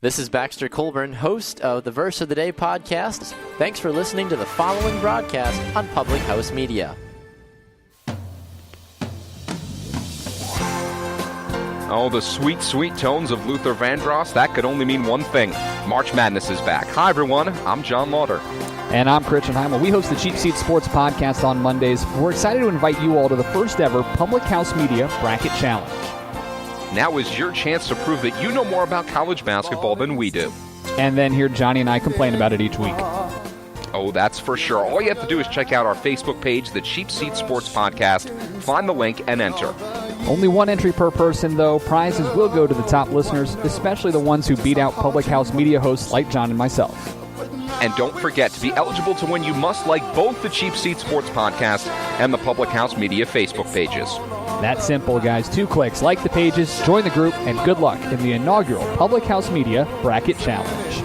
This is Baxter Colburn, host of the Verse of the Day podcast. Thanks for listening to the following broadcast on Public House Media. Oh, the sweet, sweet tones of Luther Vandross. That could only mean one thing. March Madness is back. Hi, everyone. I'm John Lauder. And I'm Christian Heimel. We host the Cheap Seat Sports Podcast on Mondays. We're excited to invite you all to the first ever Public House Media Bracket Challenge. Now is your chance to prove that you know more about college basketball than we do. And then hear Johnny and I complain about it each week. Oh, that's for sure. All you have to do is check out our Facebook page, the Cheap Seat Sports Podcast, find the link, and enter. Only one entry per person, though. Prizes will go to the top listeners, especially the ones who beat out Public House Media hosts like John and myself. And don't forget, to be eligible to win, you must like both the Cheap Seat Sports Podcast and the Public House Media Facebook pages. That's simple, guys. 2 clicks. Like the pages, join the group, and good luck in the inaugural Public House Media Bracket Challenge.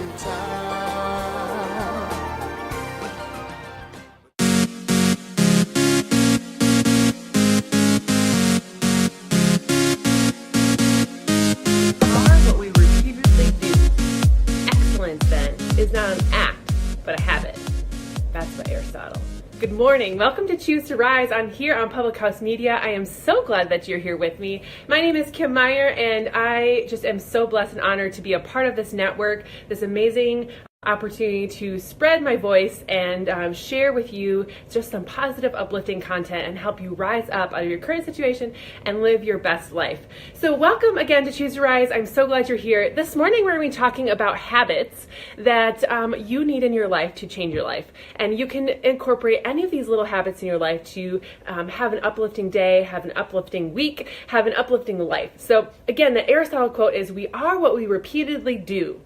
What we repeatedly do. Excellence, then, is not an act, but a habit. That's by Aristotle. Good morning. Welcome to Choose to Rise. I'm here on Public House Media. I am so glad that you're here with me. My name is Kim Meyer, and I just am so blessed and honored to be a part of this network, this amazing opportunity to spread my voice and share with you just some positive, uplifting content and help you rise up out of your current situation and live your best life. So welcome again to Choose to Rise. I'm so glad you're here. This morning we're going to be talking about habits that you need in your life to change your life. And you can incorporate any of these little habits in your life to have an uplifting day, have an uplifting week, have an uplifting life. So again, the Aristotle quote is, "We are what we repeatedly do."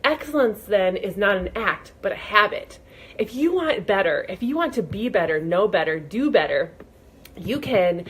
Excellence, then, is not an act, but a habit. If you want better, if you want to be better, know better, do better, you can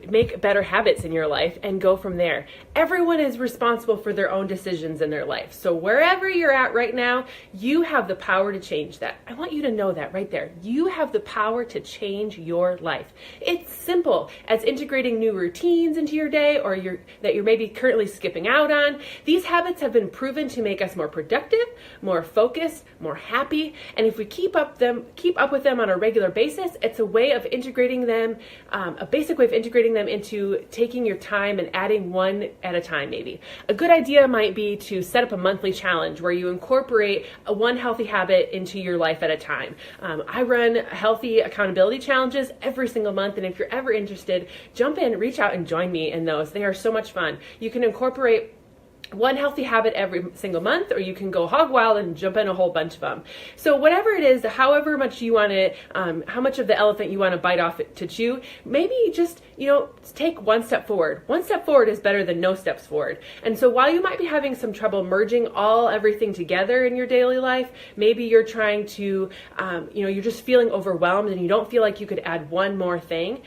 make better habits in your life and go from there. Everyone is responsible for their own decisions in their life. So wherever you're at right now, you have the power to change that. I want you to know that right there. You have the power to change your life. It's simple as integrating new routines into your day or that you're maybe currently skipping out on. These habits have been proven to make us more productive, more focused, more happy. And if we keep up with them on a regular basis, it's a way of integrating them, a basic way of integrating them into taking your time and adding one at a time, maybe. A good idea might be to set up a monthly challenge where you incorporate one healthy habit into your life at a time. I run healthy accountability challenges every single month, and if you're ever interested, jump in, reach out, and join me in those. They are so much fun. You can incorporate one healthy habit every single month, or you can go hog wild and jump in a whole bunch of them. So whatever it is, however much you want to, how much of the elephant you want to bite off to chew, maybe just, take one step forward. One step forward is better than no steps forward. And so while you might be having some trouble merging everything together in your daily life, maybe you're trying to, you're just feeling overwhelmed and you don't feel like you could add one more thing.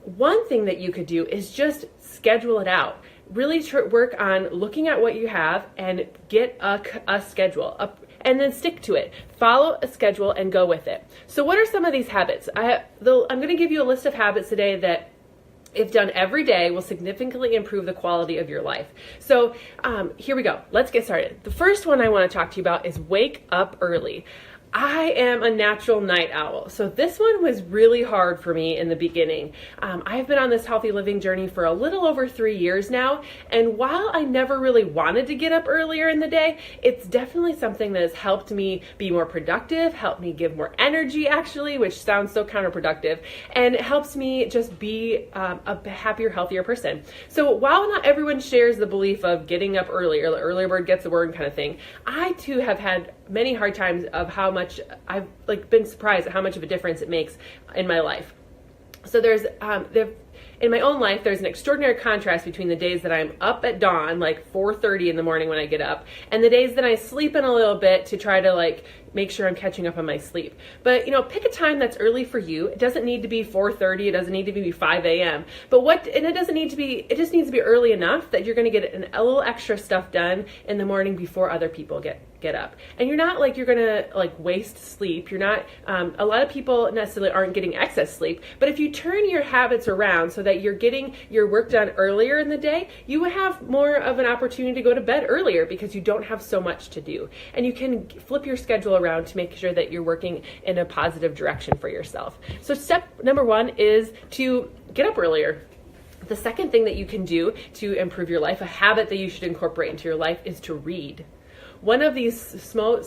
One thing that you could do is just schedule it out. Really work on looking at what you have and get a schedule and then stick to it. Follow a schedule and go with it. So what are some of these habits? I'm going to give you a list of habits today that, if done every day, will significantly improve the quality of your life. So here we go. Let's get started. The first one I want to talk to you about is wake up early. I am a natural night owl, so this one was really hard for me in the beginning. I've been on this healthy living journey for a little over 3 years now, and while I never really wanted to get up earlier in the day, it's definitely something that has helped me be more productive, helped me give more energy actually, which sounds so counterproductive, and it helps me just be a happier, healthier person. So while not everyone shares the belief of getting up early, or the earlier bird gets the worm kind of thing, I too have had many hard times of how much I've been surprised at how much of a difference it makes in my life. So in my own life, there's an extraordinary contrast between the days that I'm up at dawn, like 4:30 in the morning when I get up, and the days that I sleep in a little bit to try to make sure I'm catching up on my sleep. But, pick a time that's early for you. It doesn't need to be 4:30. It doesn't need to be 5 a.m. And it doesn't need to be, it just needs to be early enough that you're going to get a little extra stuff done in the morning before other people get up. And you're not like you're going to waste sleep. You're not, a lot of people necessarily aren't getting excess sleep, but if you turn your habits around so that you're getting your work done earlier in the day, you will have more of an opportunity to go to bed earlier because you don't have so much to do. And you can flip your schedule around to make sure that you're working in a positive direction for yourself. So step number 1 is to get up earlier. The second thing that you can do to improve your life, a habit that you should incorporate into your life, is to read. One of these small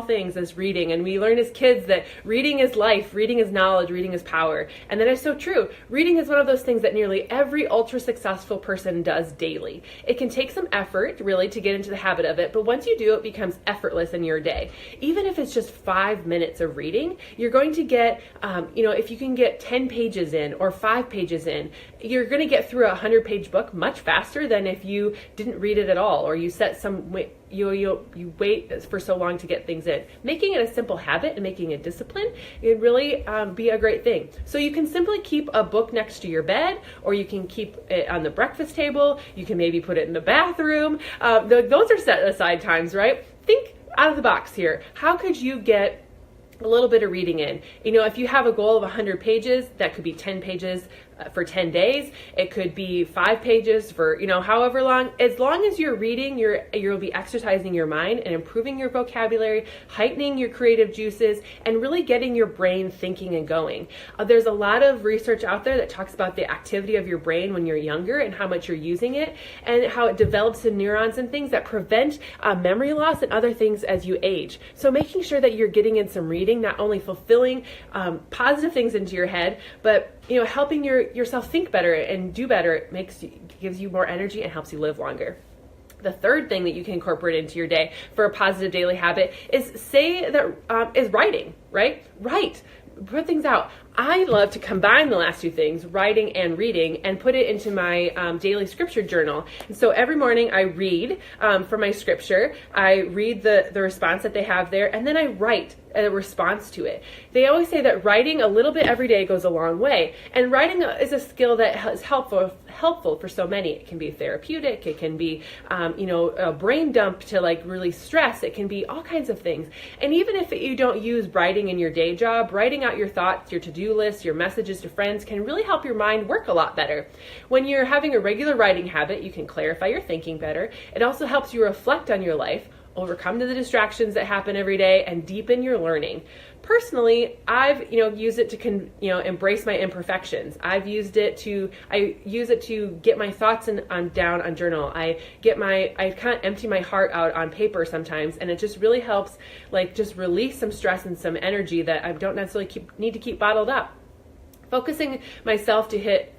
things is reading, and we learn as kids that reading is life, reading is knowledge, reading is power, and that is so true. Reading is one of those things that nearly every ultra successful person does daily. It can take some effort, really, to get into the habit of it, but once you do, it becomes effortless in your day. Even if it's just 5 minutes of reading, you're going to get, if you can get 10 pages in or 5 pages in, you're going to get through a 100-page book much faster than if you didn't read it at all, or you set some you wait for so long to get things in. Making it a simple habit and making it discipline, it really be a great thing. So you can simply keep a book next to your bed, or you can keep it on the breakfast table. You can maybe put it in the bathroom. Those are set aside times, right? Think out of the box here. How could you get a little bit of reading in? If you have a goal of 100 pages, that could be 10 pages for 10 days. It could be 5 pages for, however long. As long as you're reading, you'll be exercising your mind and improving your vocabulary, heightening your creative juices, and really getting your brain thinking and going. There's a lot of research out there that talks about the activity of your brain when you're younger and how much you're using it, and how it develops the neurons and things that prevent memory loss and other things as you age. So making sure that you're getting in some reading, not only fulfilling positive things into your head, but helping yourself think better and do better, gives you more energy and helps you live longer. The third thing that you can incorporate into your day for a positive daily habit is writing, right? Write. Put things out. I love to combine the last two things, writing and reading, and put it into my daily scripture journal. And so every morning I read from my scripture. I read the response that they have there, and then I write a response to it. They always say that writing a little bit every day goes a long way. And writing is a skill that is helpful for so many. It can be therapeutic. It can be, a brain dump to release stress. It can be all kinds of things. And even if you don't use writing in your day job, writing out your thoughts, your to-do list, your messages to friends can really help your mind work a lot better. When you're having a regular writing habit, you can clarify your thinking better. It also helps you reflect on your life, overcome the distractions that happen every day, and deepen your learning. Personally, I've used it to embrace my imperfections. I use it to get my thoughts down on journal. I kind of empty my heart out on paper sometimes, and it just really helps just release some stress and some energy that I don't necessarily need to keep bottled up. Focusing myself to hit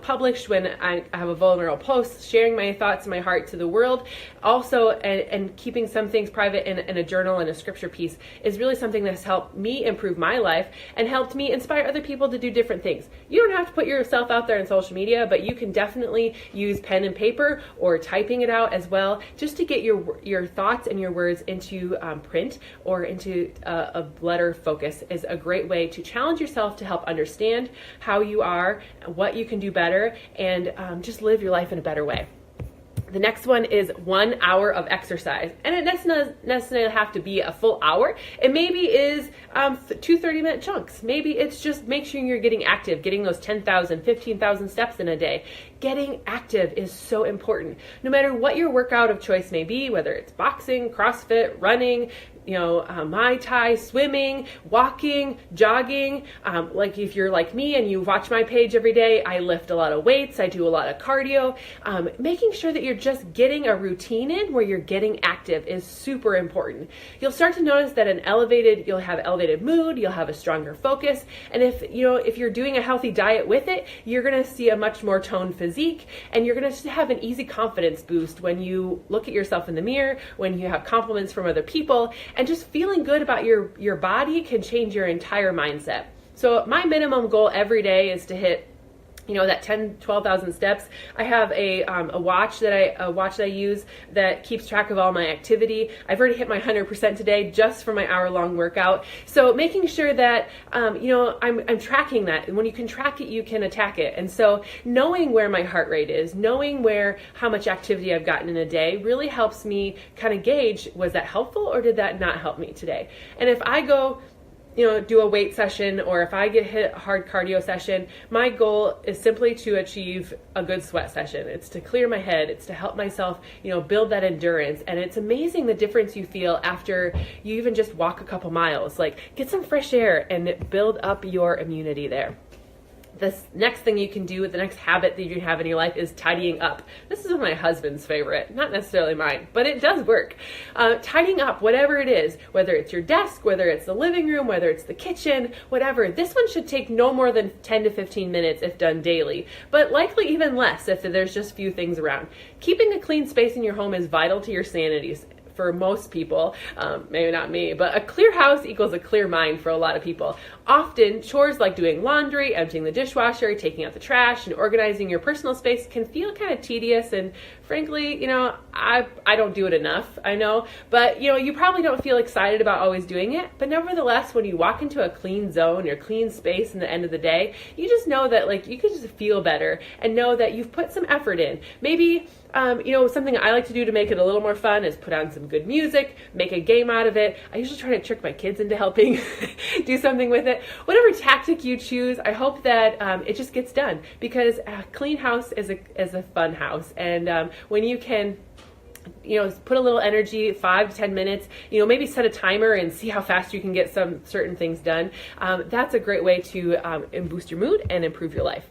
publish when I have a vulnerable post, sharing my thoughts and my heart to the world, also and keeping some things private in a journal and a scripture piece is really something that's helped me improve my life and helped me inspire other people to do different things. You don't have to put yourself out there on social media, but you can definitely use pen and paper or typing it out as well, just to get your thoughts and your words into print or into a letter focus is a great way to challenge yourself to help understand how you are, what you can do better, and just live your life in a better way. The next one is 1 hour of exercise. And it doesn't necessarily have to be a full hour. It maybe is 2 30-minute chunks. Maybe it's just make sure you're getting active, getting those 10,000, 15,000 steps in a day. Getting active is so important. No matter what your workout of choice may be, whether it's boxing, CrossFit, running, Muay Thai, swimming, walking, jogging. If you're like me and you watch my page every day, I lift a lot of weights. I do a lot of cardio. Making sure that you're just getting a routine in where you're getting active is super important. You'll start to notice that you'll have elevated mood, you'll have a stronger focus. And if you're doing a healthy diet with it, you're going to see a much more toned physique, and you're going to have an easy confidence boost when you look at yourself in the mirror, when you have compliments from other people. And just feeling good about your body can change your entire mindset. So my minimum goal every day is to hit that 10, 12,000 steps. I have a watch that I use that keeps track of all my activity. I've already hit my 100% today just for my hour-long workout. So making sure that I'm tracking that. And when you can track it, you can attack it. And so knowing where my heart rate is, knowing how much activity I've gotten in a day really helps me kind of gauge, was that helpful or did that not help me today? And if I go do a weight session, or if I get hit a hard cardio session, my goal is simply to achieve a good sweat session. It's to clear my head. It's to help myself, build that endurance. And it's amazing the difference you feel after you even just walk a couple miles. Like, get some fresh air and build up your immunity there. The next thing you can do, the next habit that you have in your life is tidying up. This is my husband's favorite, not necessarily mine, but it does work. Tidying up, whatever it is, whether it's your desk, whether it's the living room, whether it's the kitchen, whatever. This one should take no more than 10 to 15 minutes if done daily, but likely even less if there's just few things around. Keeping a clean space in your home is vital to your sanity. For most people, maybe not me, but a clear house equals a clear mind for a lot of people. Often, chores like doing laundry, emptying the dishwasher, taking out the trash, and organizing your personal space can feel kind of tedious, and frankly, I don't do it enough, I know, but you probably don't feel excited about always doing it, but nevertheless, when you walk into a clean zone or clean space in the end of the day, you just know that you can just feel better and know that you've put some effort in. Maybe something I like to do to make it a little more fun is put on some good music, make a game out of it. I usually try to trick my kids into helping do something with it. Whatever tactic you choose, I hope that it just gets done, because a clean house is a fun house. And when you can put a little energy, 5 to 10 minutes, maybe set a timer and see how fast you can get some certain things done. That's a great way to boost your mood and improve your life.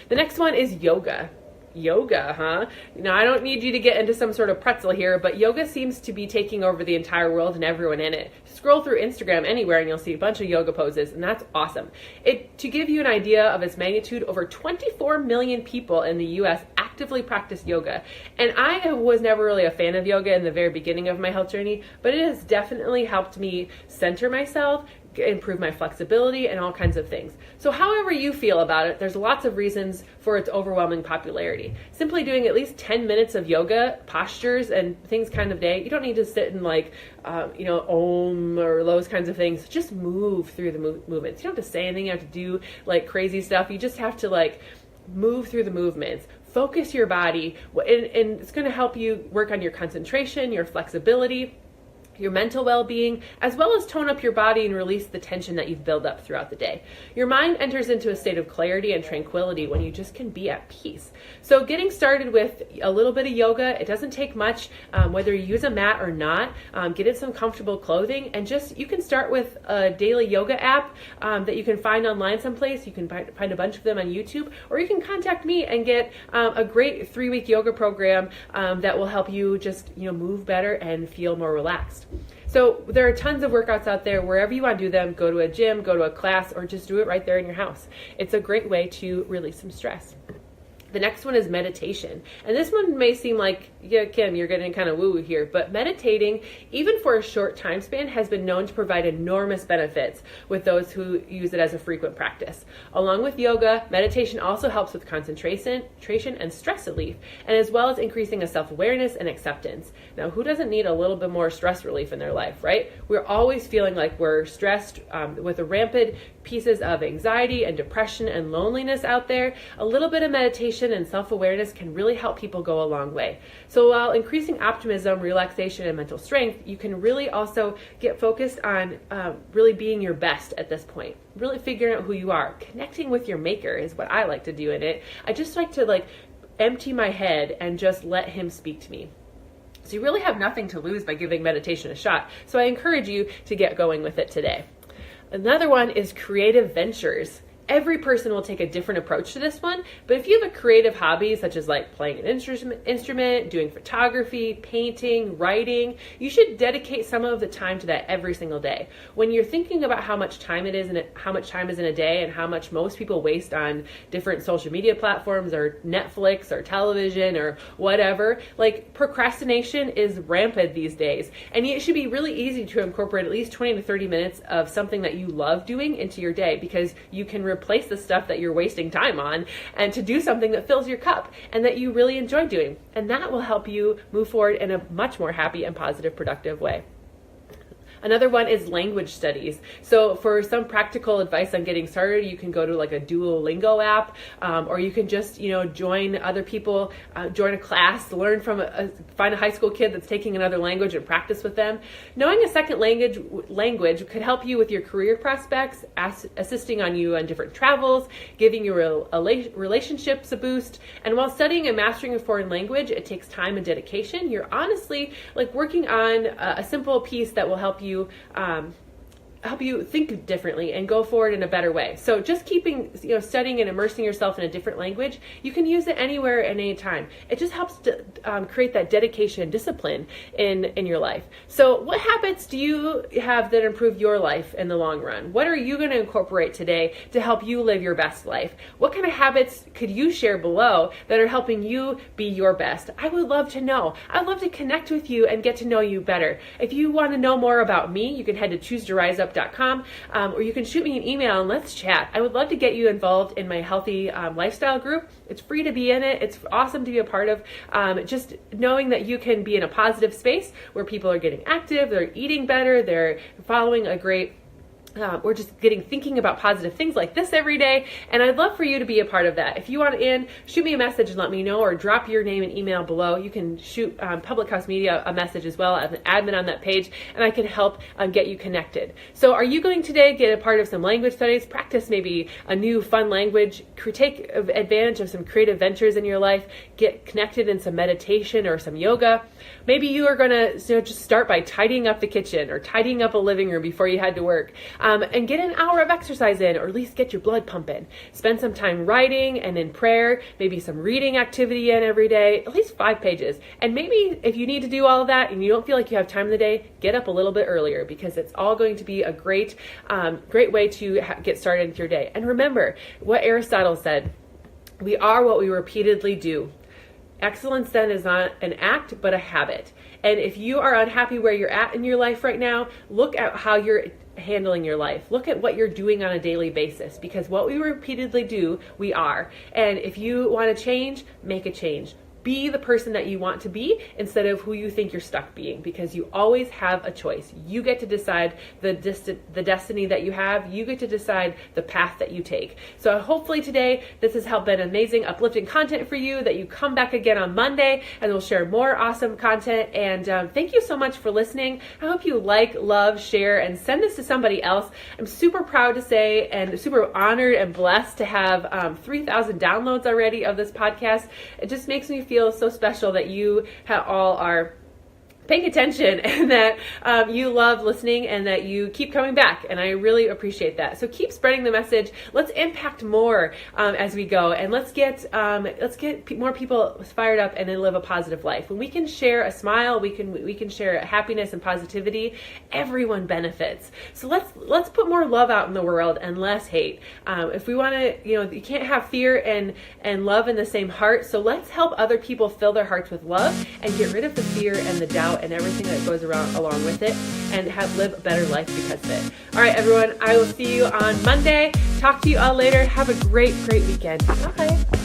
The next one is yoga. Yoga, huh? I don't need you to get into some sort of pretzel here, but yoga seems to be taking over the entire world and everyone in it. Scroll through Instagram anywhere and you'll see a bunch of yoga poses, and that's awesome. To give you an idea of its magnitude, over 24 million people in the U.S. actively practice yoga. And I was never really a fan of yoga in the very beginning of my health journey, but it has definitely helped me center myself, improve my flexibility, and all kinds of things. So however you feel about it, there's lots of reasons for its overwhelming popularity. Simply doing at least 10 minutes of yoga postures and things kind of day. You don't need to sit in Om or those kinds of things. Just move through the movements. You don't have to say anything. You have to do crazy stuff. You just have to move through the movements. Focus your body, and it's going to help you work on your concentration, your flexibility, your mental well-being, as well as tone up your body and release the tension that you've built up throughout the day. Your mind enters into a state of clarity and tranquility when you just can be at peace. So getting started with a little bit of yoga, it doesn't take much, whether you use a mat or not. Get in some comfortable clothing, and you can start with a daily yoga app that you can find online someplace. You can find a bunch of them on YouTube, or you can contact me and get a great 3-week yoga program that will help you just move better and feel more relaxed. So there are tons of workouts out there. Wherever you want to do them, go to a gym, go to a class, or just do it right there in your house. It's a great way to release some stress. The next one is meditation. And this one may seem like, yeah, Kim, you're getting kind of woo-woo here, but meditating, even for a short time span, has been known to provide enormous benefits with those who use it as a frequent practice. Along with yoga, meditation also helps with concentration and stress relief, and as well as increasing a self-awareness and acceptance. Now, who doesn't need a little bit more stress relief in their life, right? We're always feeling like we're stressed with the rampant pieces of anxiety and depression and loneliness out there. A little bit of meditation and self-awareness can really help people go a long way. So while increasing optimism, relaxation, and mental strength, you can really also get focused on really being your best at this point. Really figuring out who you are. Connecting with your maker is what I like to do in it. I just like to empty my head and just let him speak to me. So you really have nothing to lose by giving meditation a shot. So I encourage you to get going with it today. Another one is creative ventures. Every person will take a different approach to this one, but if you have a creative hobby, such as playing an instrument, doing photography, painting, writing, you should dedicate some of the time to that every single day. When you're thinking about how much time it is and how much time is in a day and how much most people waste on different social media platforms or Netflix or television or whatever, procrastination is rampant these days, and it should be really easy to incorporate at least 20 to 30 minutes of something that you love doing into your day, because you can replace the stuff that you're wasting time on and to do something that fills your cup and that you really enjoy doing. And that will help you move forward in a much more happy and positive, productive way. Another one is language studies. So for some practical advice on getting started, you can go to like a Duolingo app, or you can just, join other people, join a class, learn from find a high school kid that's taking another language and practice with them. Knowing a second language could help you with your career prospects, assisting on you on different travels, giving your relationships a boost. And while studying and mastering a foreign language, it takes time and dedication. You're honestly like working on a simple piece that will help you think differently and go forward in a better way. So just keeping, studying and immersing yourself in a different language, you can use it anywhere at any time. It just helps to create that dedication and discipline in your life. So what habits do you have that improve your life in the long run? What are you going to incorporate today to help you live your best life? What kind of habits could you share below that are helping you be your best? I would love to know. I'd love to connect with you and get to know you better. If you want to know more about me, you can head to chooseToRiseUp.com, or you can shoot me an email and let's chat. I would love to get you involved in my healthy lifestyle group. It's free to be in it. It's awesome to be a part of. Just knowing that you can be in a positive space where people are getting active, they're eating better, they're following a great we're just thinking about positive things like this every day. And I'd love for you to be a part of that. If you want in, shoot me a message and let me know, or drop your name and email below. You can shoot Public House Media a message as well as an admin on that page, and I can help get you connected. So are you going today get a part of some language studies, practice maybe a new fun language, take advantage of some creative ventures in your life, get connected in some meditation or some yoga? Maybe you are going to just start by tidying up the kitchen or tidying up a living room before you head to work. And get an hour of exercise in, or at least get your blood pumping. Spend some time writing and in prayer, maybe some reading activity in every day, at least 5 pages. And maybe if you need to do all of that and you don't feel like you have time in the day, get up a little bit earlier, because it's all going to be a great way to get started with your day. And remember what Aristotle said: we are what we repeatedly do. Excellence then is not an act, but a habit. And if you are unhappy where you're at in your life right now, look at how you're handling your life. Look at what you're doing on a daily basis, because what we repeatedly do, we are. And if you want to change, make a change. Be the person that you want to be instead of who you think you're stuck being, because you always have a choice. You get to decide the destiny that you have. You get to decide the path that you take. So hopefully today this has helped been amazing, uplifting content for you, that you come back again on Monday and we'll share more awesome content. And thank you so much for listening. I hope you like, love, share, and send this to somebody else. I'm super proud to say and super honored and blessed to have 3,000 downloads already of this podcast. It just makes me feel so special that you all are paying attention, and that you love listening, and that you keep coming back, and I really appreciate that. So keep spreading the message. Let's impact more as we go, and let's get more people fired up and then live a positive life. When we can share a smile, we can share happiness and positivity. Everyone benefits. So let's put more love out in the world and less hate. If we want to, you can't have fear and love in the same heart. So let's help other people fill their hearts with love and get rid of the fear and the doubt and everything that goes along with it, and live a better life because of it. All right, everyone, I will see you on Monday. Talk to you all later. Have a great weekend. Bye.